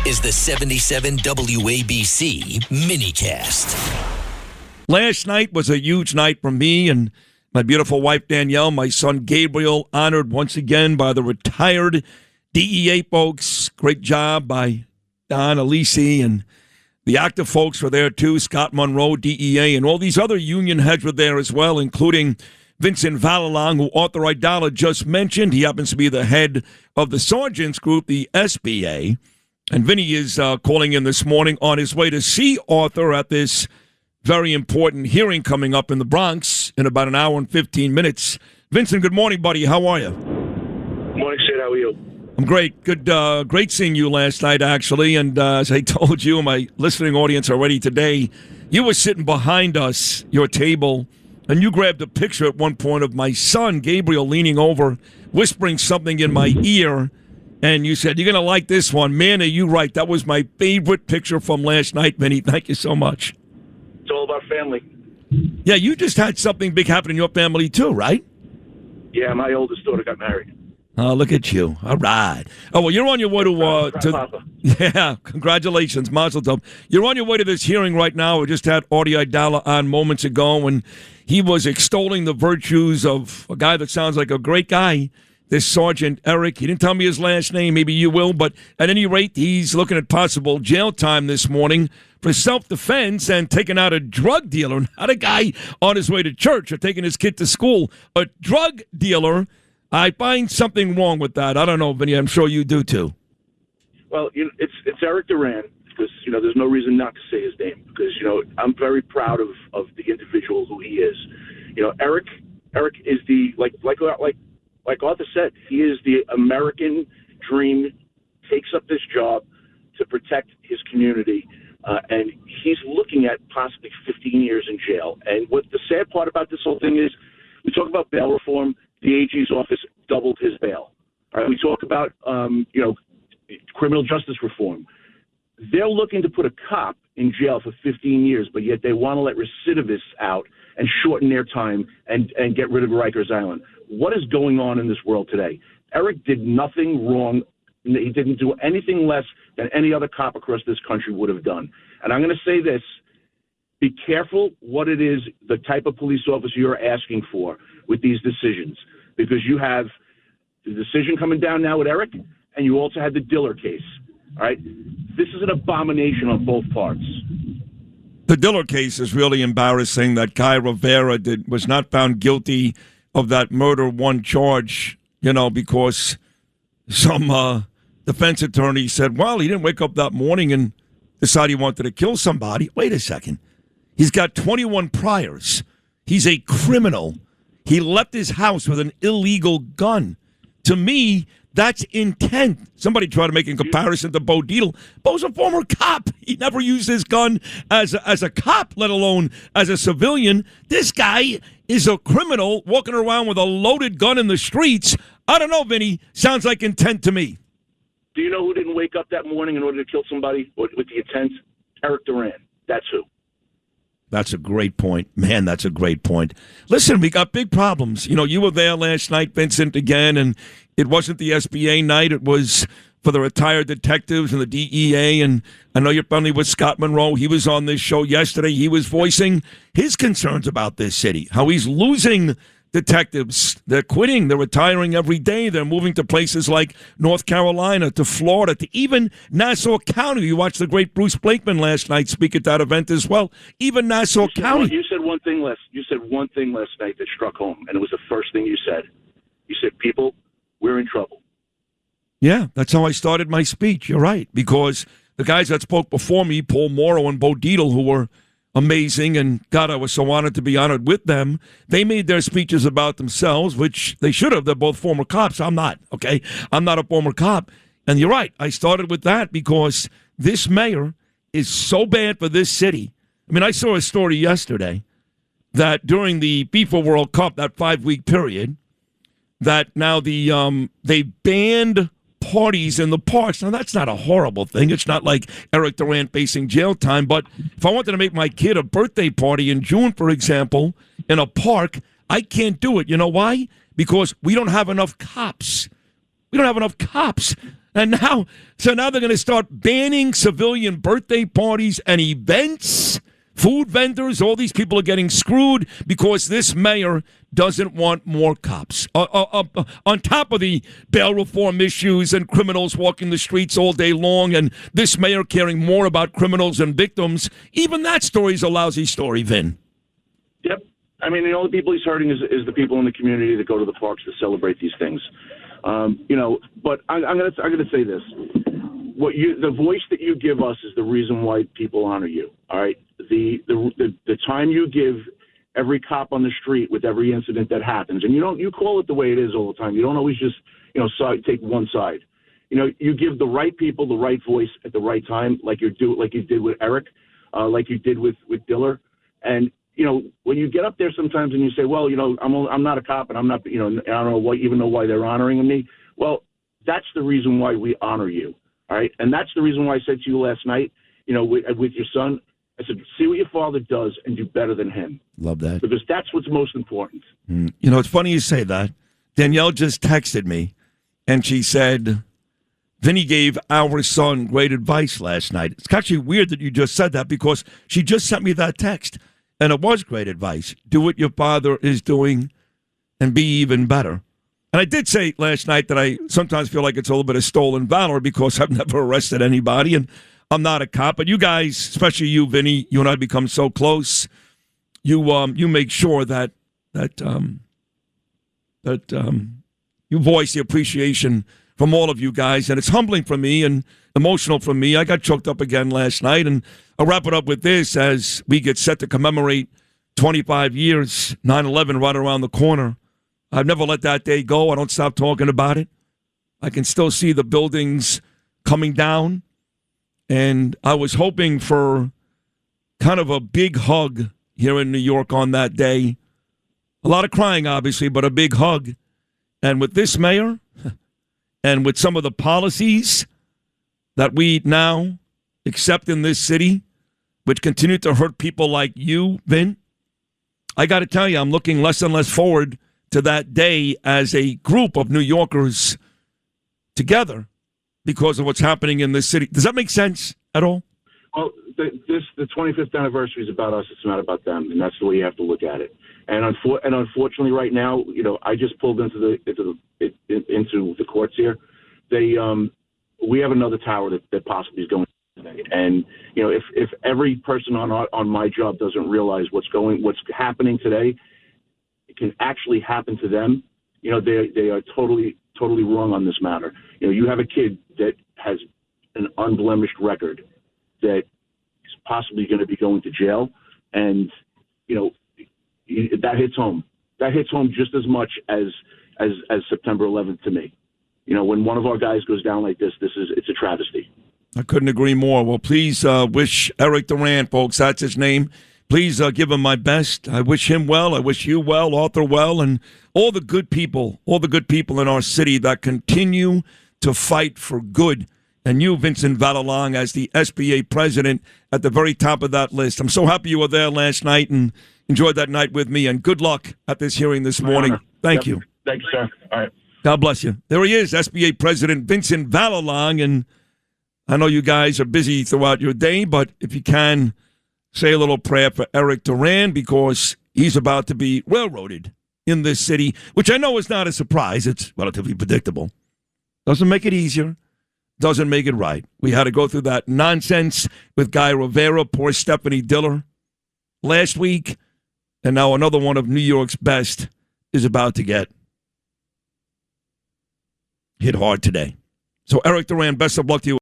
is the 77 WABC minicast. Last night was a huge night for me and my beautiful wife, Danielle. My son, Gabriel, honored once again by the retired DEA folks. Great job by Don, Elise, and the active folks were there, too. Scott Monroe, DEA, and all these other union heads were there as well, including Vincent Vallelong, who Arthur Idala just mentioned. He happens to be the head of the Sergeants Group, the SBA. And Vinny is calling in this morning on his way to see Arthur at this very important hearing coming up in the Bronx in about an hour and 15 minutes. Vincent, good morning, buddy. How are you? Good morning, Sid. How are you? I'm great. Great seeing you last night, actually. And as I told you, my listening audience already today, you were sitting behind us, your table, and you grabbed a picture at one point of my son, Gabriel, leaning over, whispering something in my ear. And you said, "You're going to like this one." Man, are you right. That was my favorite picture from last night, Vinny. Thank you so much. It's all about family. Yeah, you just had something big happen in your family, too, right? Yeah, my oldest daughter got married. Oh, look at you. All right. Oh, well, you're on your way to yeah, congratulations, Mazel Tov. You're on your way to this hearing right now. We just had Artie Idala on moments ago, and he was extolling the virtues of a guy that sounds like a great guy, this Sergeant Erik. He didn't tell me his last name. Maybe you will. But at any rate, he's looking at possible jail time this morning for self-defense and taking out a drug dealer, not a guy on his way to church or taking his kid to school. A drug dealer. I find something wrong with that. I don't know, Vinny. I'm sure you do, too. Well, it's Erik Duran, because, there's no reason not to say his name, because, I'm very proud of the individual who he is. Erik is the, like Arthur said, he is the American dream, takes up this job to protect his community, and he's looking at possibly 15 years in jail. And what the sad part about this whole thing is, we talk about bail reform. The AG's office doubled his bail. All right, we talk about, criminal justice reform. They're looking to put a cop in jail for 15 years, but yet they want to let recidivists out and shorten their time and get rid of Rikers Island. What is going on in this world today? Erik did nothing wrong. He didn't do anything less than any other cop across this country would have done. And I'm going to say this. Be careful what it is, the type of police officer you're asking for with these decisions, because you have the decision coming down now with Erik, and you also had the Diller case. All right? This is an abomination on both parts. The Diller case is really embarrassing. That Guy Rivera was not found guilty of that murder one charge, because some defense attorney said, well, he didn't wake up that morning and decide he wanted to kill somebody. Wait a second. He's got 21 priors. He's a criminal. He left his house with an illegal gun. To me, that's intent. Somebody tried to make a comparison to Bo Dietl. Bo's a former cop. He never used his gun as a cop, let alone as a civilian. This guy is a criminal walking around with a loaded gun in the streets. I don't know, Vinny. Sounds like intent to me. Do you know who didn't wake up that morning in order to kill somebody with the intent? Erik Duran. That's who. That's a great point. Man, that's a great point. Listen, we got big problems. You were there last night, Vincent, again, and it wasn't the SBA night. It was for the retired detectives and the DEA, and I know you're friendly with Scott Monroe. He was on this show yesterday. He was voicing his concerns about this city, how he's losing detectives. They're quitting. They're retiring every day. They're moving to places like North Carolina, to Florida, to even Nassau County. You watched the great Bruce Blakeman last night speak at that event as well. Even Nassau County. You said one thing last night that struck home, and it was the first thing you said. You said, people, we're in trouble. Yeah, that's how I started my speech. You're right, because the guys that spoke before me, Paul Mauro and Bo Dietl, who were amazing, and God, I was so honored to be honored with them. They made their speeches about themselves, which they should have. They're both former cops. I'm not, okay? I'm not a former cop. And you're right. I started with that because this mayor is so bad for this city. I mean, I saw a story yesterday that during the FIFA World Cup, that 5-week period, that now they banned parties in the parks. Now, that's not a horrible thing. It's not like Erik Duran facing jail time. But if I wanted to make my kid a birthday party in June, for example, in a park, I can't do it. You know why? Because we don't have enough cops. We don't have enough cops. And now they're going to start banning civilian birthday parties and events. Food vendors, all these people are getting screwed because this mayor doesn't want more cops. On top of the bail reform issues and criminals walking the streets all day long, and this mayor caring more about criminals and victims, even that story's a lousy story, Vin. Yep. I mean, the only people he's hurting is the people in the community that go to the parks to celebrate these things. But I'm gonna say this: the voice that you give us is the reason why people honor you. All right, the time you give every cop on the street with every incident that happens, and you call it the way it is all the time. You don't always just take one side. You give the right people the right voice at the right time, like you did with Erik, like you did with Diller, and. When you get up there sometimes and you say, well, I'm not a cop and I'm not, I don't know even know why they're honoring me. Well, that's the reason why we honor you. All right. And that's the reason why I said to you last night, with your son, I said, see what your father does and do better than him. Love that. Because that's what's most important. It's funny you say that. Danielle just texted me and she said, Vinny gave our son great advice last night. It's actually weird that you just said that because she just sent me that text. And it was great advice. Do what your father is doing and be even better. And I did say last night that I sometimes feel like it's a little bit of stolen valor because I've never arrested anybody and I'm not a cop. But you guys, especially you, Vinny, you and I become so close. You make sure that you voice the appreciation from all of you guys. And it's humbling for me and emotional for me. I got choked up again last night, and I'll wrap it up with this as we get set to commemorate 25 years, 9/11 right around the corner. I've never let that day go. I don't stop talking about it. I can still see the buildings coming down, and I was hoping for kind of a big hug here in New York on that day. A lot of crying, obviously, but a big hug. And with this mayor and with some of the policies that we now accept in this city, which continue to hurt people like you, Vin, I got to tell you, I'm looking less and less forward to that day as a group of New Yorkers together because of what's happening in this city. Does that make sense at all? Well, the 25th anniversary is about us. It's not about them, and that's the way you have to look at it. And unfortunately, right now, I just pulled into the courts here. We have another tower that possibly is going today. And if every person on my job doesn't realize what's happening today, it can actually happen to them. They are totally wrong on this matter. You have a kid that has an unblemished record that is possibly going to be going to jail, and that hits home. That hits home just as much as September 11th to me. When one of our guys goes down like this, it's a travesty. I couldn't agree more. Well, please wish Erik Duran, folks, that's his name. Please give him my best. I wish him well. I wish you well, Arthur well, and all the good people in our city that continue to fight for good. And you, Vincent Vallelong, as the SBA president, at the very top of that list. I'm so happy you were there last night and enjoyed that night with me. And good luck at this hearing this morning. Thank you. Thank you, sir. All right. God bless you. There he is, SBA President Vincent Vallelong. And I know you guys are busy throughout your day, but if you can, say a little prayer for Erik Duran because he's about to be railroaded in this city, which I know is not a surprise. It's relatively predictable. Doesn't make it easier. Doesn't make it right. We had to go through that nonsense with Guy Rivera, poor Stephanie Diller last week, and now another one of New York's best is about to get hit hard today. So, Erik Duran, best of luck to you.